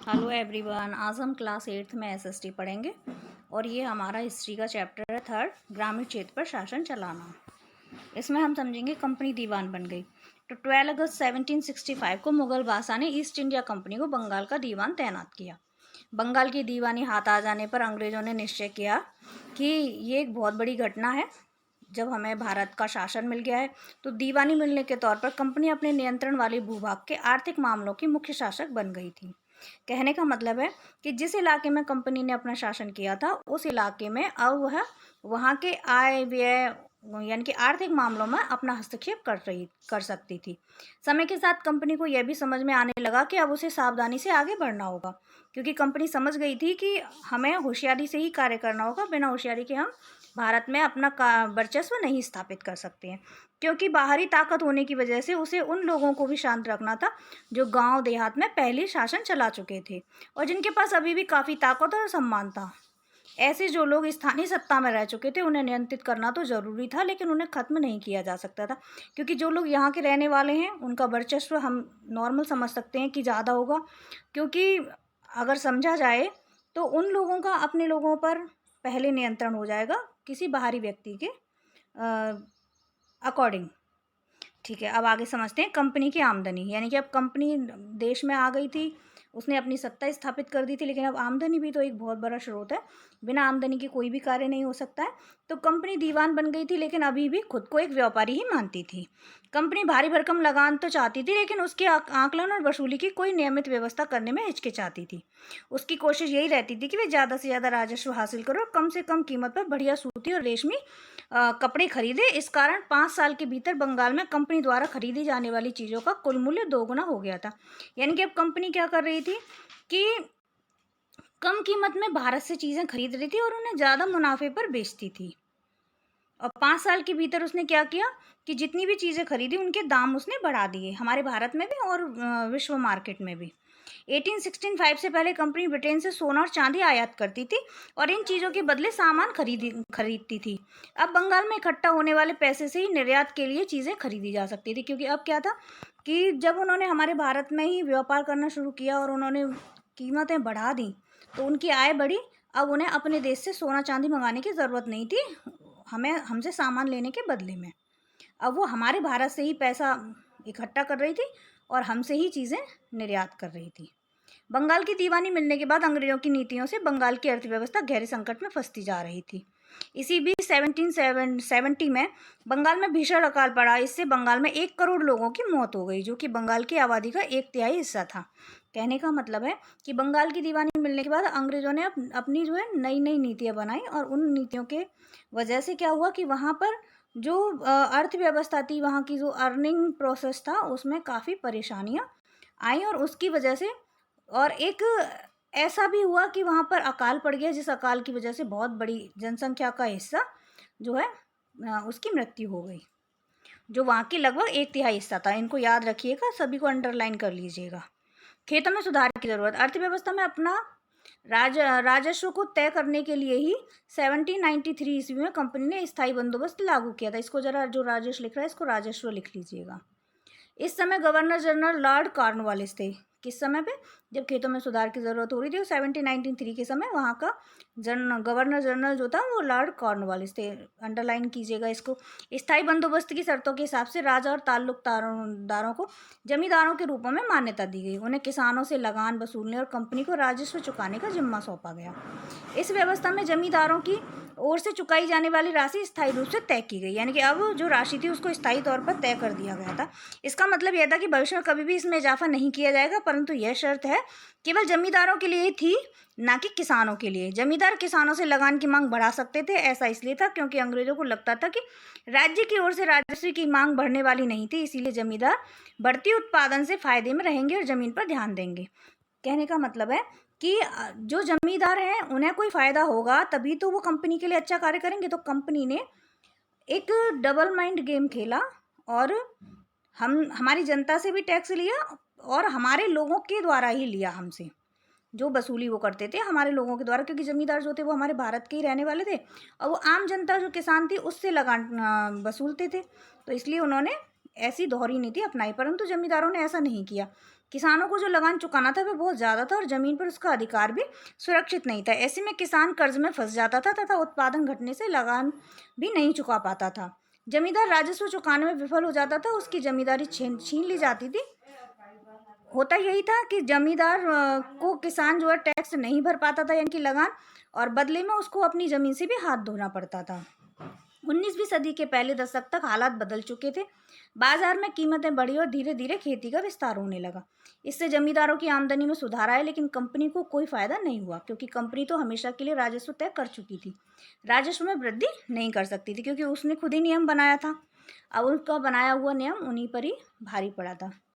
Hello everyone, आज हम class 8th में एसएसटी पढ़ेंगे और ये हमारा हिस्ट्री का चैप्टर है, थर्ड, ग्रामीण क्षेत्र पर शासन चलाना। इसमें हम समझेंगे कंपनी दीवान बन गई। तो 12 अगस्त 1765 को मुगल बादशाह ने ईस्ट इंडिया कंपनी को बंगाल का दीवान तैनात किया। बंगाल की दीवानी हाथ आ जाने पर अंग्रेजों ने निश्चय किया कि ये एक बहुत बड़ी घटना है। जब हमें भारत का शासन मिल गया है तो दीवानी मिलने के तौर पर कंपनी अपने नियंत्रण वाले भूभाग के आर्थिक मामलों की मुख्य शासक बन गई थी। कहने का मतलब है कि जिस इलाके में कंपनी ने अपना शासन किया था उस इलाके में अब वह वहाँ के आय व्यय यानी कि आर्थिक मामलों में अपना हस्तक्षेप कर सकती थी। समय के साथ कंपनी को यह भी समझ में आने लगा कि अब उसे सावधानी से आगे बढ़ना होगा, क्योंकि कंपनी समझ गई थी कि हमें होशियारी से ही कार्य करना होगा। बिना होशियारी के हम भारत में अपना वर्चस्व नहीं स्थापित कर सकते हैं, क्योंकि बाहरी ताकत होने की वजह से उसे उन लोगों को भी शांत रखना था जो गांव देहात में पहले शासन चला चुके थे और जिनके पास अभी भी काफ़ी ताकत और सम्मान था। ऐसे जो लोग स्थानीय सत्ता में रह चुके थे उन्हें नियंत्रित करना तो ज़रूरी था, लेकिन उन्हें खत्म नहीं किया जा सकता था, क्योंकि जो लोग यहाँ के रहने वाले हैं उनका वर्चस्व हम नॉर्मल समझ सकते हैं कि ज़्यादा होगा। क्योंकि अगर समझा जाए तो उन लोगों का अपने लोगों पर पहले नियंत्रण हो जाएगा किसी बाहरी व्यक्ति के अकॉर्डिंग। ठीक है, अब आगे समझते हैं कंपनी की आमदनी। यानी कि अब कंपनी देश में आ गई थी, उसने अपनी सत्ता स्थापित कर दी थी, लेकिन अब आमदनी भी तो एक बहुत बड़ा स्रोत है। बिना आमदनी के कोई भी कार्य नहीं हो सकता है। तो कंपनी दीवान बन गई थी, लेकिन अभी भी खुद को एक व्यापारी ही मानती थी। कंपनी भारी भरकम लगान तो चाहती थी, लेकिन उसके आकलन और वसूली की कोई नियमित व्यवस्था करने में हिचकिचाती थी। उसकी कोशिश यही रहती थी कि वे ज़्यादा से ज़्यादा राजस्व हासिल करो और कम से कम कीमत पर बढ़िया सूती और रेशमी कपड़े खरीदे। इस कारण 5 साल के भीतर बंगाल में कंपनी द्वारा खरीदी जाने वाली चीज़ों का कुल मूल्य दोगुना हो गया था। यानी कि अब कंपनी क्या कर रही थी कि कम कीमत में भारत से चीज़ें खरीद रही थी और उन्हें ज़्यादा मुनाफे पर बेचती थी। और 5 साल के भीतर उसने क्या किया कि जितनी भी चीज़ें खरीदी उनके दाम उसने बढ़ा दिए, हमारे भारत में भी और विश्व मार्केट में भी। 1865 से पहले कंपनी ब्रिटेन से सोना और चांदी आयात करती थी और इन चीज़ों के बदले सामान खरीदती थी। अब बंगाल में इकट्ठा होने वाले पैसे से ही निर्यात के लिए चीज़ें खरीदी जा सकती थी, क्योंकि अब क्या था कि जब उन्होंने हमारे भारत में ही व्यापार करना शुरू किया और उन्होंने कीमतें बढ़ा दी तो उनकी आय बढ़ी। अब उन्हें अपने देश से सोना चांदी मंगाने की ज़रूरत नहीं थी हमें हमसे सामान लेने के बदले में। अब वो हमारे भारत से ही पैसा इकट्ठा कर रही थी और हमसे ही चीज़ें निर्यात कर रही थी। बंगाल की दीवानी मिलने के बाद अंग्रेजों की नीतियों से बंगाल की अर्थव्यवस्था गहरे संकट में फंसती जा रही थी। इसी बीच 1770 में बंगाल में भीषण अकाल पड़ा। इससे बंगाल में 1 करोड़ लोगों की मौत हो गई, जो कि बंगाल की आबादी का 1/3 हिस्सा था। कहने का मतलब है कि बंगाल की दीवानी मिलने के बाद अंग्रेजों ने अपनी जो है नई नई नीतियाँ बनाई और उन नीतियों के वजह से क्या हुआ कि वहाँ पर जो अर्थव्यवस्था थी, वहाँ की जो अर्निंग प्रोसेस था, उसमें काफ़ी परेशानियाँ आई और उसकी वजह से और एक ऐसा भी हुआ कि वहाँ पर अकाल पड़ गया, जिस अकाल की वजह से बहुत बड़ी जनसंख्या का हिस्सा जो है उसकी मृत्यु हो गई, जो वहाँ की लगभग 1/3 हिस्सा था। इनको याद रखिएगा, सभी को अंडरलाइन कर लीजिएगा। खेतों में सुधार की ज़रूरत। अर्थव्यवस्था में अपना राजस्व को तय करने के लिए ही 1793 ईस्वी में कंपनी ने स्थायी बंदोबस्त लागू किया था। इसको जरा, जो राजस्व लिख रहा है इसको राजस्व लिख लीजिएगा। इस समय गवर्नर जनरल लॉर्ड कॉर्नवालिस थे। किस समय पे? जब खेतों में सुधार की ज़रूरत हो रही थी, 1793 के समय वहाँ का गवर्नर जनरल जो था वो लॉर्ड कॉर्नवालिस थे। अंडरलाइन कीजिएगा इसको। स्थायी बंदोबस्त की शर्तों के हिसाब से राजा और ताल्लुकदारों को जमींदारों के रूपों में मान्यता दी गई। उन्हें किसानों से लगान वसूलने और कंपनी को राजस्व चुकाने का जिम्मा सौंपा गया। इस व्यवस्था में जमींदारों की ओर से चुकाई जाने वाली राशि स्थायी रूप से तय की गई। यानी कि अब जो राशि थी उसको स्थायी तौर पर तय कर दिया गया था। इसका मतलब यह था कि भविष्य में कभी भी इसमें इजाफा नहीं किया जाएगा, परंतु यह शर्त है केवल जमींदारों के लिए थी, ना कि किसानों के लिए। जमींदार किसानों से लगान की मांग बढ़ा सकते थे। ऐसा इसलिए था क्योंकि अंग्रेजों को लगता था कि राज्य की ओर से राजस्व की मांग बढ़ने वाली नहीं थी, इसीलिए जमींदार बढ़ती उत्पादन से फायदे में रहेंगे और जमीन पर ध्यान देंगे। कहने का मतलब है कि जो जमींदार हैं उन्हें कोई फ़ायदा होगा तभी तो वो कंपनी के लिए अच्छा कार्य करेंगे। तो कंपनी ने एक डबल माइंड गेम खेला और हमारी जनता से भी टैक्स लिया और हमारे लोगों के द्वारा ही लिया। हमसे जो वसूली वो करते थे हमारे लोगों के द्वारा, क्योंकि जमींदार जो थे वो हमारे भारत के ही रहने वाले थे और वो आम जनता जो किसान थी उससे लगान वसूलते थे। तो इसलिए उन्होंने ऐसी दोहरी नीति अपनाई, परंतु जमींदारों ने ऐसा नहीं किया किसानों को जो लगान चुकाना था वह बहुत ज़्यादा था और ज़मीन पर उसका अधिकार भी सुरक्षित नहीं था। ऐसे में किसान कर्ज में फंस जाता था तथा उत्पादन घटने से लगान भी नहीं चुका पाता था। जमींदार राजस्व चुकाने में विफल हो जाता था, उसकी जमींदारी छीन छीन ली जाती थी। होता यही था कि जमींदार को किसान जो है टैक्स नहीं भर पाता था, यानी कि लगान, और बदले में उसको अपनी ज़मीन से भी हाथ धोना पड़ता था। 19वीं सदी के पहले दशक तक हालात बदल चुके थे। बाजार में कीमतें बढ़ी और धीरे धीरे खेती का विस्तार होने लगा। इससे जमींदारों की आमदनी में सुधार आया, लेकिन कंपनी को कोई फायदा नहीं हुआ, क्योंकि कंपनी तो हमेशा के लिए राजस्व तय कर चुकी थी। राजस्व में वृद्धि नहीं कर सकती थी, क्योंकि उसने खुद ही नियम बनाया था। अब उनका बनाया हुआ नियम उन्हीं पर ही भारी पड़ा था।